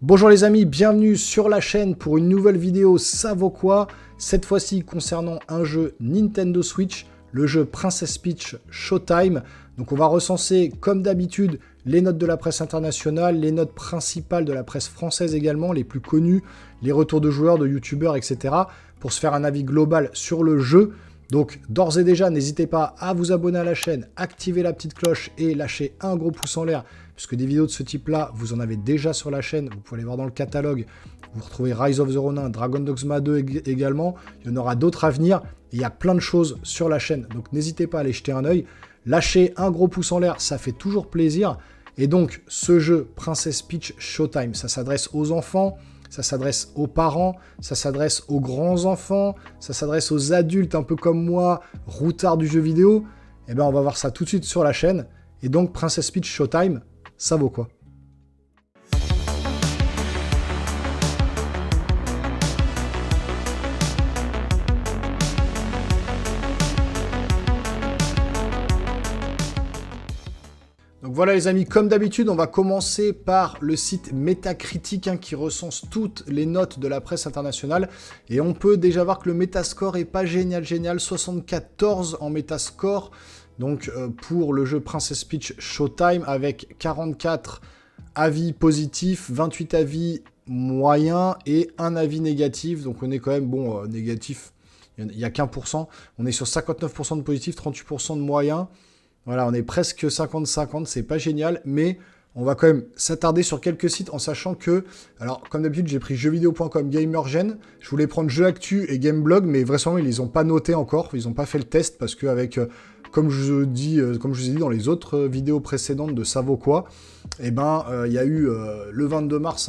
Bonjour les amis, bienvenue sur la chaîne pour une nouvelle vidéo ça vaut quoi. Cette fois-ci concernant un jeu Nintendo Switch, le jeu Princess Peach Showtime. Donc on va recenser comme d'habitude les notes de la presse internationale, les notes principales de la presse française également, les plus connues, les retours de joueurs, de youtubeurs, etc. pour se faire un avis global sur le jeu. Donc d'ores et déjà, n'hésitez pas à vous abonner à la chaîne, activer la petite cloche et lâcher un gros pouce en l'air, puisque des vidéos de ce type-là, vous en avez déjà sur la chaîne. Vous pouvez aller voir dans le catalogue, vous retrouvez Rise of the Ronin, Dragon Dogma 2 également. Il y en aura d'autres à venir. Il y a plein de choses sur la chaîne, donc n'hésitez pas à aller jeter un œil. Lâchez un gros pouce en l'air, ça fait toujours plaisir. Et donc, ce jeu Princess Peach Showtime, ça s'adresse aux enfants, ça s'adresse aux parents, ça s'adresse aux grands-enfants, ça s'adresse aux adultes un peu comme moi, routards du jeu vidéo. Eh bien, on va voir ça tout de suite sur la chaîne. Et donc, Princess Peach Showtime, ça vaut quoi? Donc voilà les amis, comme d'habitude, on va commencer par le site Metacritic qui recense toutes les notes de la presse internationale. Et on peut déjà voir que le Metascore est pas génial, 74 en Metascore. Donc pour le jeu Princess Peach Showtime avec 44 avis positifs, 28 avis moyens et un avis négatif. Donc on est quand même, négatif, il n'y a qu'1%. On est sur 59% de positifs, 38% de moyens. Voilà, on est presque 50-50, c'est pas génial, mais on va quand même s'attarder sur quelques sites en sachant que, alors comme d'habitude, j'ai pris jeuxvideo.com, Gamergen, je voulais prendre Jeux Actu et Gameblog, mais vraisemblablement, ils les ont pas notés encore, ils n'ont pas fait le test, parce qu'avec, comme je vous ai dit dans les autres vidéos précédentes de ça vaut quoi, eh ben, il y a eu le 22 mars,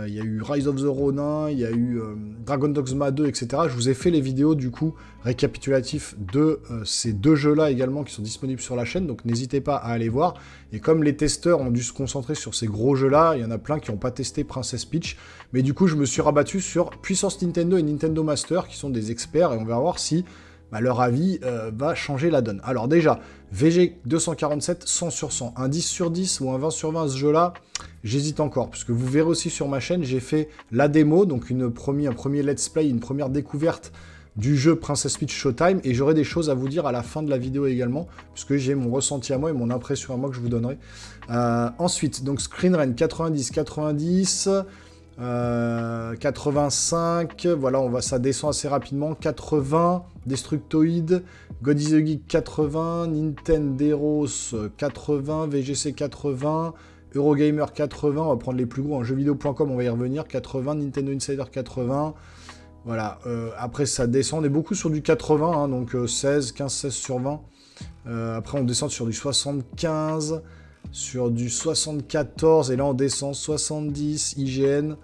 il y a eu Rise of the Ronin, il y a eu Dragon Dogma 2, etc. Je vous ai fait les vidéos, du coup, récapitulatifs de ces deux jeux-là également qui sont disponibles sur la chaîne, donc n'hésitez pas à aller voir. Et comme les testeurs ont dû se concentrer sur ces gros jeux-là, il y en a plein qui n'ont pas testé Princess Peach, mais du coup, je me suis rabattu sur Puissance Nintendo et Nintendo Master, qui sont des experts, et on va voir si leur avis va changer la donne. Alors déjà, VG 247, 100 sur 100. Un 10 sur 10 ou un 20 sur 20 à ce jeu-là, j'hésite encore, puisque vous verrez aussi sur ma chaîne, j'ai fait la démo, donc un premier let's play, une première découverte du jeu Princess Peach Showtime, et j'aurai des choses à vous dire à la fin de la vidéo également, puisque j'ai mon ressenti à moi et mon impression à moi que je vous donnerai. Ensuite, donc Screen Run 90, 90... 85, voilà, ça descend assez rapidement, 80, Destructoid, God is a Geek 80, Nintenderos 80, VGC 80, Eurogamer 80, on va prendre les plus gros, jeuxvideo.com, on va y revenir, 80, Nintendo Insider 80, voilà, après ça descend, on est beaucoup sur du 80, donc 15-16 sur 20, après on descend sur du 75, sur du 74, et là on descend 70, IGN,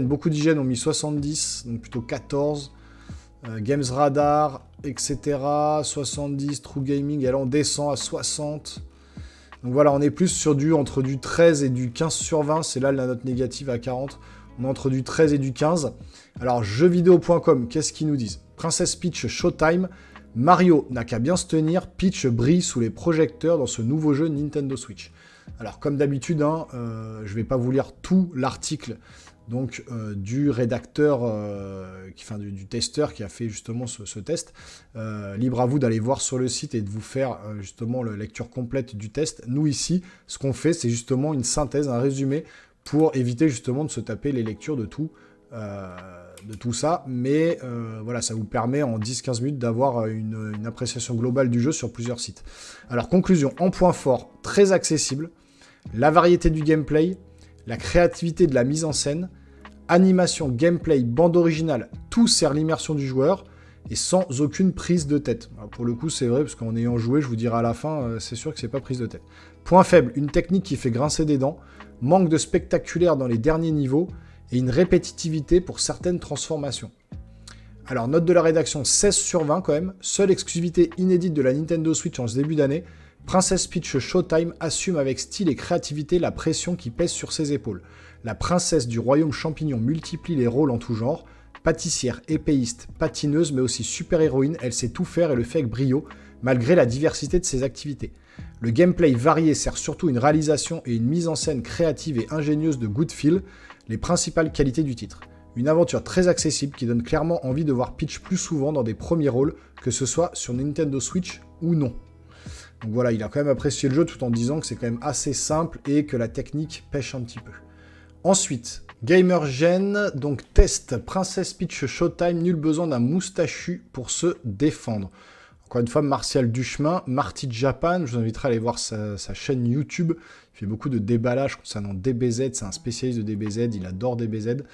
beaucoup d'IGN ont mis 70, donc plutôt 14, Games Radar, etc., 70, True Gaming, et là on descend à 60, donc voilà, on est plus sur entre du 13 et du 15 sur 20, c'est là la note négative à 40, on est entre du 13 et du 15, alors jeuxvideo.com, qu'est-ce qu'ils nous disent? Princess Peach Showtime, Mario n'a qu'à bien se tenir, Peach brille sous les projecteurs dans ce nouveau jeu Nintendo Switch. Alors comme d'habitude, je vais pas vous lire tout l'article donc du rédacteur, du testeur qui a fait justement ce test. Libre à vous d'aller voir sur le site et de vous faire justement la lecture complète du test. Nous ici, ce qu'on fait, c'est justement une synthèse, un résumé pour éviter justement de se taper les lectures de tout ça, mais voilà, ça vous permet en 10-15 minutes d'avoir une appréciation globale du jeu sur plusieurs sites. Alors conclusion, en point fort, très accessible, la variété du gameplay, la créativité de la mise en scène, animation, gameplay, bande originale, tout sert l'immersion du joueur, et sans aucune prise de tête. Alors pour le coup, c'est vrai, parce qu'en ayant joué, je vous dirai à la fin, c'est sûr que c'est pas prise de tête. Point faible, une technique qui fait grincer des dents, manque de spectaculaire dans les derniers niveaux, et une répétitivité pour certaines transformations. Alors, note de la rédaction, 16 sur 20 quand même, seule exclusivité inédite de la Nintendo Switch en ce début d'année, Princess Peach Showtime assume avec style et créativité la pression qui pèse sur ses épaules. La princesse du royaume champignon multiplie les rôles en tout genre, pâtissière, épéiste, patineuse, mais aussi super-héroïne, elle sait tout faire et le fait avec brio, malgré la diversité de ses activités. Le gameplay varié sert surtout une réalisation et une mise en scène créative et ingénieuse de good feel. Les principales qualités du titre. Une aventure très accessible qui donne clairement envie de voir Peach plus souvent dans des premiers rôles, que ce soit sur Nintendo Switch ou non. Donc voilà, il a quand même apprécié le jeu tout en disant que c'est quand même assez simple et que la technique pêche un petit peu. Ensuite, Gamergen, donc test Princess Peach Showtime, nul besoin d'un moustachu pour se défendre. Encore une fois, Martial Duchemin, Marty Japan, je vous inviterai à aller voir sa chaîne YouTube. Il fait beaucoup de déballage concernant DBZ, c'est un spécialiste de DBZ, il adore DBZ.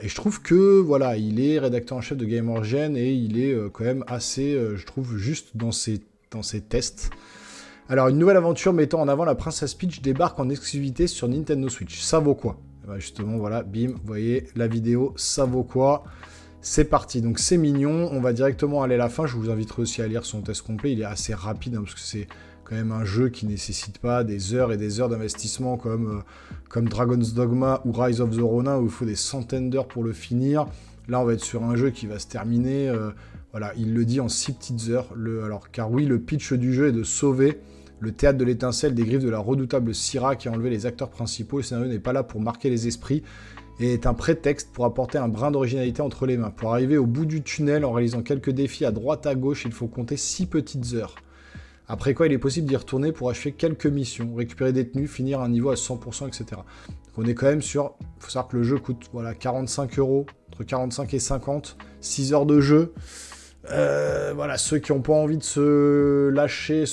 Et je trouve que, voilà, il est rédacteur en chef de Gamergen et il est quand même assez, je trouve, juste dans ses tests. Alors, une nouvelle aventure mettant en avant la Princess Peach débarque en exclusivité sur Nintendo Switch. Ça vaut quoi? Bah justement, voilà, bim, vous voyez la vidéo, ça vaut quoi? C'est parti, donc c'est mignon, on va directement aller à la fin, je vous inviterai aussi à lire son test complet, il est assez rapide, hein, parce que c'est quand même un jeu qui ne nécessite pas des heures et des heures d'investissement comme Dragon's Dogma ou Rise of the Ronin, où il faut des centaines d'heures pour le finir. Là, on va être sur un jeu qui va se terminer, voilà, il le dit en 6 petites heures, car oui, le pitch du jeu est de sauver le théâtre de l'étincelle des griffes de la redoutable Syrah qui a enlevé les acteurs principaux. Le scénario n'est pas là pour marquer les esprits et est un prétexte pour apporter un brin d'originalité entre les mains. Pour arriver au bout du tunnel en réalisant quelques défis à droite à gauche, il faut compter 6 petites heures. Après quoi, il est possible d'y retourner pour achever quelques missions, récupérer des tenues, finir un niveau à 100%, etc. Donc on est quand même sur... Il faut savoir que le jeu coûte 45 €, entre 45 et 50, 6 heures de jeu. Voilà, ceux qui n'ont pas envie de se lâcher,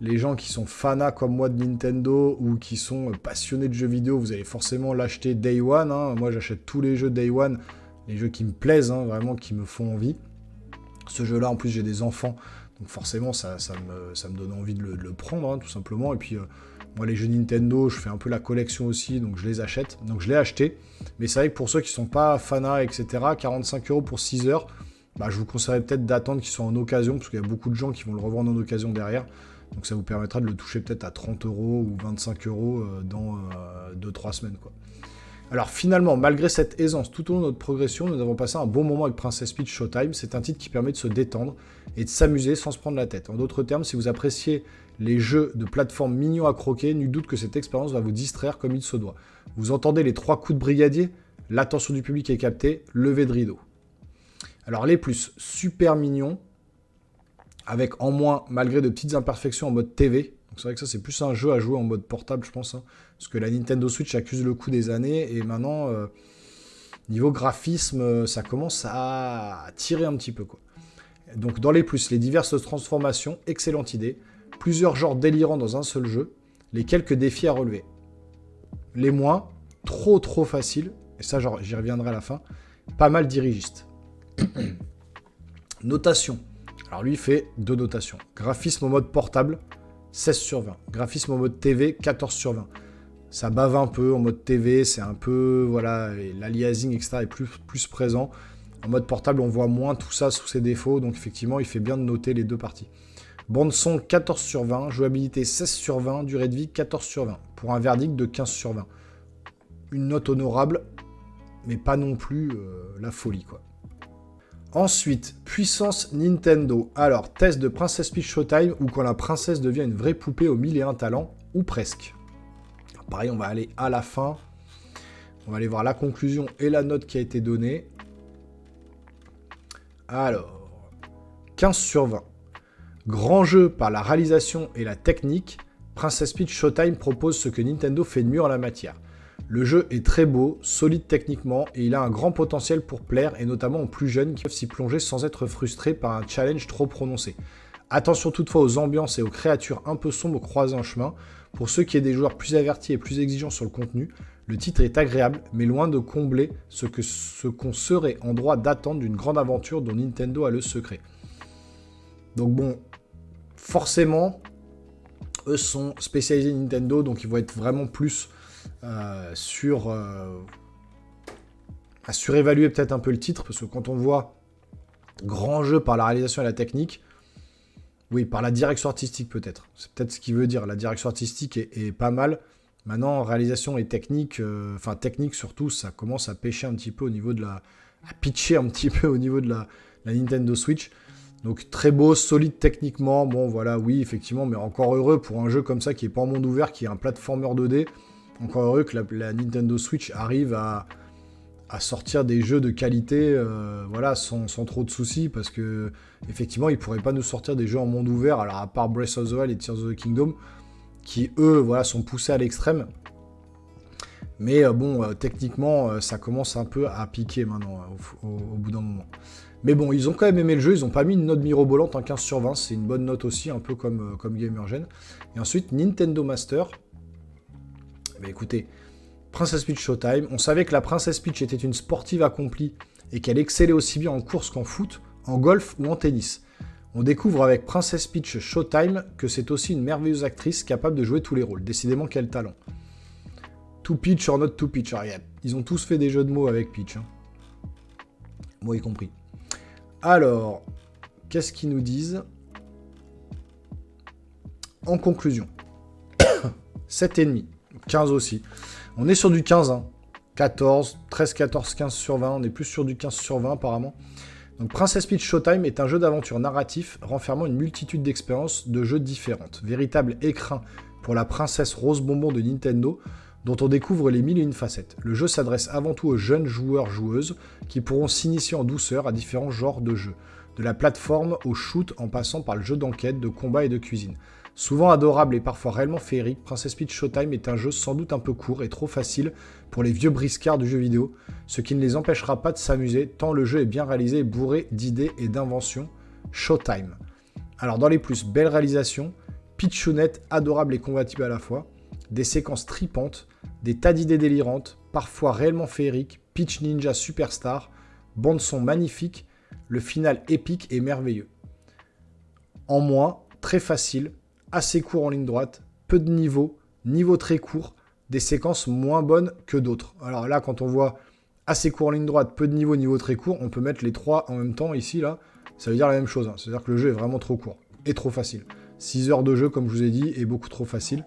les gens qui sont fanas comme moi de Nintendo ou qui sont passionnés de jeux vidéo, vous allez forcément l'acheter Day One. Hein. Moi, j'achète tous les jeux Day One, les jeux qui me plaisent, hein, vraiment, qui me font envie. Ce jeu-là, en plus, j'ai des enfants, donc forcément, ça me donne envie de le prendre, hein, tout simplement. Et puis, moi, les jeux Nintendo, je fais un peu la collection aussi, donc je les achète. Donc, je l'ai acheté. Mais c'est vrai que pour ceux qui ne sont pas fanas, etc., 45 € pour 6 heures, bah, je vous conseillerais peut-être d'attendre qu'ils soient en occasion, parce qu'il y a beaucoup de gens qui vont le revendre en occasion derrière. Donc ça vous permettra de le toucher peut-être à 30 € ou 25 € dans 2-3 semaines, quoi. Alors finalement, malgré cette aisance tout au long de notre progression, nous avons passé un bon moment avec Princess Peach Showtime. C'est un titre qui permet de se détendre et de s'amuser sans se prendre la tête. En d'autres termes, si vous appréciez les jeux de plateforme mignons à croquer, nul doute que cette expérience va vous distraire comme il se doit. Vous entendez les 3 coups de brigadier? L'attention du public est captée, levée de rideau. Alors les plus, super mignons, avec en moins, malgré de petites imperfections en mode TV. Donc c'est vrai que ça, c'est plus un jeu à jouer en mode portable, je pense. Hein, parce que la Nintendo Switch accuse le coup des années. Et maintenant, niveau graphisme, ça commence à tirer un petit peu, quoi. Donc dans les plus, les diverses transformations, excellente idée. Plusieurs genres délirants dans un seul jeu. Les quelques défis à relever. Les moins, trop facile. Et ça, j'y reviendrai à la fin. Pas mal dirigiste. Notation. Alors lui, il fait 2 notations. Graphisme en mode portable, 16 sur 20. Graphisme en mode TV, 14 sur 20. Ça bave un peu en mode TV, c'est un peu, voilà, l'aliasing, etc. est plus présent. En mode portable, on voit moins tout ça sous ses défauts, donc effectivement, il fait bien de noter les 2 parties. Bande son, 14 sur 20. Jouabilité, 16 sur 20. Durée de vie, 14 sur 20. Pour un verdict de 15 sur 20. Une note honorable, mais pas non plus la folie, quoi. Ensuite, puissance Nintendo. Alors, test de Princess Peach Showtime, où quand la princesse devient une vraie poupée aux 1001 talents, ou presque. Alors, pareil, on va aller à la fin. On va aller voir la conclusion et la note qui a été donnée. Alors, 15 sur 20. Grand jeu par la réalisation et la technique, Princess Peach Showtime propose ce que Nintendo fait de mieux en la matière. Le jeu est très beau, solide techniquement, et il a un grand potentiel pour plaire, et notamment aux plus jeunes qui peuvent s'y plonger sans être frustrés par un challenge trop prononcé. Attention toutefois aux ambiances et aux créatures un peu sombres croisées en chemin. Pour ceux qui sont des joueurs plus avertis et plus exigeants sur le contenu, le titre est agréable, mais loin de combler ce qu'on serait en droit d'attendre d'une grande aventure dont Nintendo a le secret. Donc bon, forcément, eux sont spécialisés Nintendo, donc ils vont être vraiment plus à surévaluer peut-être un peu le titre, parce que quand on voit grand jeu par la réalisation et la technique, oui, par la direction artistique peut-être, c'est peut-être ce qu'il veut dire, la direction artistique est pas mal, maintenant réalisation et technique, enfin technique surtout, ça commence à pêcher un petit peu au niveau de à pitcher un petit peu au niveau de la Nintendo Switch. Donc très beau, solide techniquement, bon voilà, oui, effectivement, mais encore heureux pour un jeu comme ça qui est pas en monde ouvert, qui est un platformer 2D. Encore heureux que la Nintendo Switch arrive à sortir des jeux de qualité voilà, sans trop de soucis, parce que effectivement, ils pourraient pas nous sortir des jeux en monde ouvert, alors à part Breath of the Wild et Tears of the Kingdom, qui eux, voilà, sont poussés à l'extrême. Mais techniquement, ça commence un peu à piquer maintenant, au bout d'un moment. Mais bon, ils ont quand même aimé le jeu, ils n'ont pas mis une note mirobolante, un 15 sur 20, c'est une bonne note aussi, un peu comme Gamergen. Et ensuite, Nintendo Master. Bah écoutez, Princess Peach Showtime. On savait que la Princess Peach était une sportive accomplie et qu'elle excellait aussi bien en course qu'en foot, en golf ou en tennis. On découvre avec Princess Peach Showtime que c'est aussi une merveilleuse actrice capable de jouer tous les rôles. Décidément, quel talent. To Peach or not to Peach. Alors, ils ont tous fait des jeux de mots avec Peach. Hein. Moi y compris. Alors, qu'est-ce qu'ils nous disent? En conclusion, 7,5. 15 aussi. On est sur du 15, hein. 14, 13, 14, 15 sur 20. On est plus sur du 15 sur 20 apparemment. Donc Princess Peach Showtime est un jeu d'aventure narratif renfermant une multitude d'expériences de jeux différentes. Véritable écrin pour la princesse rose bonbon de Nintendo, dont on découvre les mille et une facettes. Le jeu s'adresse avant tout aux jeunes joueurs-joueuses qui pourront s'initier en douceur à différents genres de jeux. De la plateforme au shoot en passant par le jeu d'enquête, de combat et de cuisine. Souvent adorable et parfois réellement féerique, Princess Peach Showtime est un jeu sans doute un peu court et trop facile pour les vieux briscards du jeu vidéo, ce qui ne les empêchera pas de s'amuser tant le jeu est bien réalisé et bourré d'idées et d'inventions. Showtime. Alors dans les plus, belle réalisation, Peachounette adorable et combative à la fois, des séquences tripantes, des tas d'idées délirantes, parfois réellement féeriques, Peach Ninja Superstar, bande son magnifique, le final épique et merveilleux. En moins, très facile, assez court en ligne droite, peu de niveau très court, des séquences moins bonnes que d'autres. Alors là, quand on voit assez court en ligne droite, peu de niveau très court, on peut mettre les trois en même temps ici, là, ça veut dire la même chose. Hein. C'est-à-dire que le jeu est vraiment trop court et trop facile. 6 heures de jeu, comme je vous ai dit, est beaucoup trop facile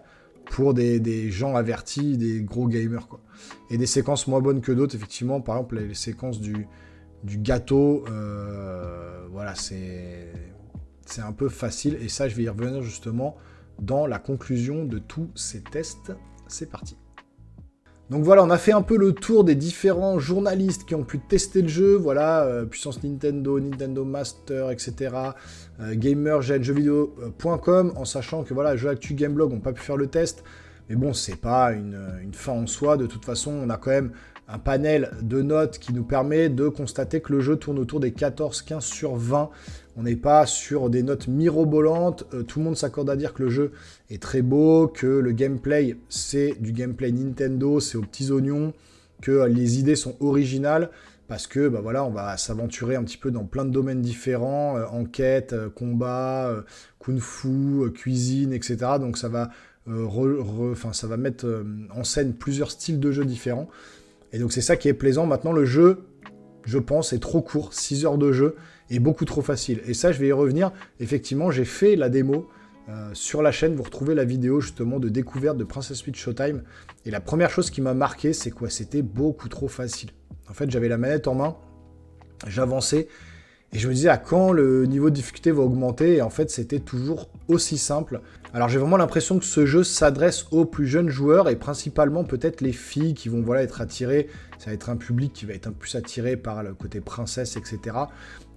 pour des gens avertis, des gros gamers, quoi. Et des séquences moins bonnes que d'autres, effectivement, par exemple, les séquences du gâteau, voilà, c'est un peu facile, et ça, je vais y revenir justement dans la conclusion de tous ces tests. C'est parti. Donc voilà, on a fait un peu le tour des différents journalistes qui ont pu tester le jeu, voilà, Puissance Nintendo, Nintendo Master, etc., Gamergen, jeuxvideo.com, en sachant que voilà, Jeux Actu Gameblog n'ont pas pu faire le test, mais bon, c'est pas une fin en soi, de toute façon, on a quand même un panel de notes qui nous permet de constater que le jeu tourne autour des 14-15 sur 20. On n'est pas sur des notes mirobolantes. Tout le monde s'accorde à dire que le jeu est très beau, que le gameplay, c'est du gameplay Nintendo, c'est aux petits oignons, que les idées sont originales, parce que bah voilà, on va s'aventurer un petit peu dans plein de domaines différents, enquête, combat, kung-fu, cuisine, etc. Donc ça va, ça va mettre en scène plusieurs styles de jeux différents. Et donc c'est ça qui est plaisant. Maintenant, le jeu, je pense, est trop court. 6 heures de jeu est beaucoup trop facile. Et ça, je vais y revenir. Effectivement, j'ai fait la démo sur la chaîne. Vous retrouvez la vidéo justement de découverte de Princess Peach Showtime. Et la première chose qui m'a marqué, c'est quoi? C'était beaucoup trop facile. En fait, j'avais la manette en main, j'avançais, et je me disais à quand le niveau de difficulté va augmenter, et en fait c'était toujours aussi simple. Alors j'ai vraiment l'impression que ce jeu s'adresse aux plus jeunes joueurs, et principalement peut-être les filles qui vont voilà, être attirées, ça va être un public qui va être un peu plus attiré par le côté princesse, etc.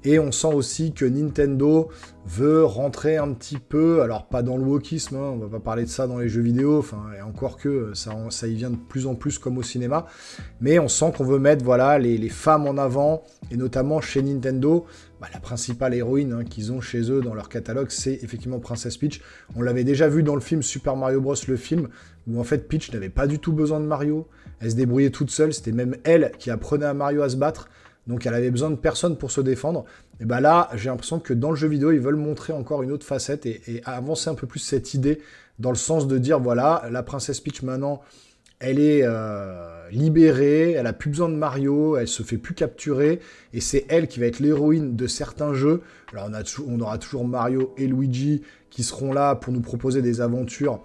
Et on sent aussi que Nintendo veut rentrer un petit peu, alors pas dans le wokisme, hein, on va pas parler de ça dans les jeux vidéo, enfin, et encore que ça y vient de plus en plus comme au cinéma, mais on sent qu'on veut mettre voilà, les femmes en avant, et notamment chez Nintendo, bah, la principale héroïne hein, qu'ils ont chez eux dans leur catalogue, c'est effectivement Princess Peach. On l'avait déjà vu dans le film Super Mario Bros, le film, où en fait Peach n'avait pas du tout besoin de Mario, elle se débrouillait toute seule, c'était même elle qui apprenait à Mario à se battre, donc elle avait besoin de personne pour se défendre. Et bah là, j'ai l'impression que dans le jeu vidéo, ils veulent montrer encore une autre facette et avancer un peu plus cette idée dans le sens de dire, voilà, la Princess Peach maintenant, elle est libérée, elle a plus besoin de Mario, elle se fait plus capturer, et c'est elle qui va être l'héroïne de certains jeux. Alors on aura toujours Mario et Luigi qui seront là pour nous proposer des aventures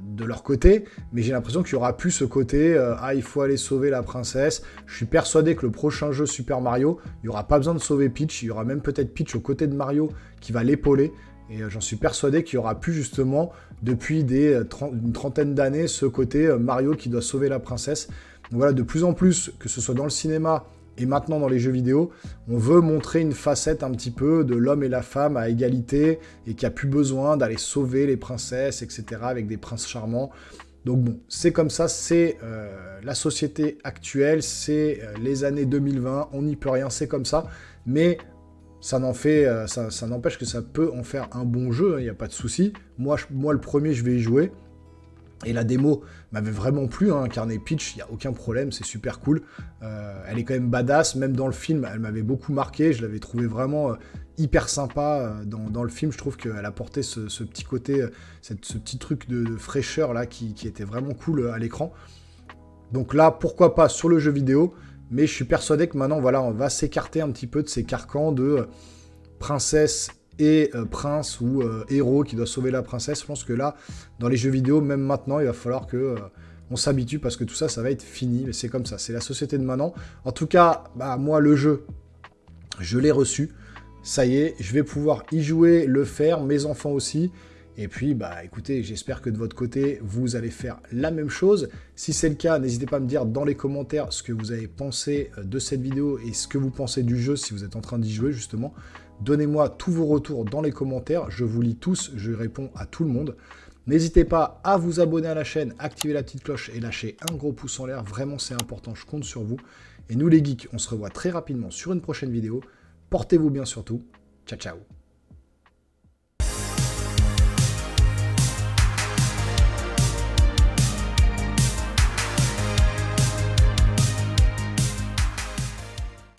de leur côté, mais j'ai l'impression qu'il y aura plus ce côté il faut aller sauver la princesse. Je suis persuadé que le prochain jeu Super Mario, il n'y aura pas besoin de sauver Peach, il y aura même peut-être Peach aux côtés de Mario qui va l'épauler, Et j'en suis persuadé qu'il y aura plus justement, depuis une trentaine d'années, ce côté Mario qui doit sauver la princesse. Donc voilà, de plus en plus, que ce soit dans le cinéma et maintenant dans les jeux vidéo, on veut montrer une facette un petit peu de l'homme et la femme à égalité et qui a plus besoin d'aller sauver les princesses, etc. avec des princes charmants. Donc bon, c'est comme ça, c'est la société actuelle, c'est les années 2020, on n'y peut rien, c'est comme ça. Mais ça n'empêche que ça peut en faire un bon jeu, il n'y a pas de souci. Moi, le premier, je vais y jouer. Et la démo m'avait vraiment plu, hein, incarner Peach, il n'y a aucun problème, c'est super cool. Elle est quand même badass, même dans le film, elle m'avait beaucoup marqué, je l'avais trouvé vraiment hyper sympa dans le film. Je trouve qu'elle apportait ce petit côté, ce petit truc de fraîcheur là qui était vraiment cool à l'écran. Donc là, pourquoi pas sur le jeu vidéo, mais je suis persuadé que maintenant, voilà, on va s'écarter un petit peu de ces carcans de princesse et prince ou héros qui doit sauver la princesse. Je pense que là, dans les jeux vidéo, même maintenant, il va falloir que on s'habitue parce que tout ça, ça va être fini. Mais c'est comme ça, c'est la société de maintenant. En tout cas, bah, moi, le jeu, je l'ai reçu. Ça y est, je vais pouvoir y jouer, le faire, mes enfants aussi. Et puis, bah, écoutez, j'espère que de votre côté, vous allez faire la même chose. Si c'est le cas, n'hésitez pas à me dire dans les commentaires ce que vous avez pensé de cette vidéo et ce que vous pensez du jeu si vous êtes en train d'y jouer, justement. Donnez-moi tous vos retours dans les commentaires, je vous lis tous, je réponds à tout le monde. N'hésitez pas à vous abonner à la chaîne, activer la petite cloche et lâcher un gros pouce en l'air, vraiment c'est important, je compte sur vous. Et nous les geeks, on se revoit très rapidement sur une prochaine vidéo. Portez-vous bien surtout, ciao ciao.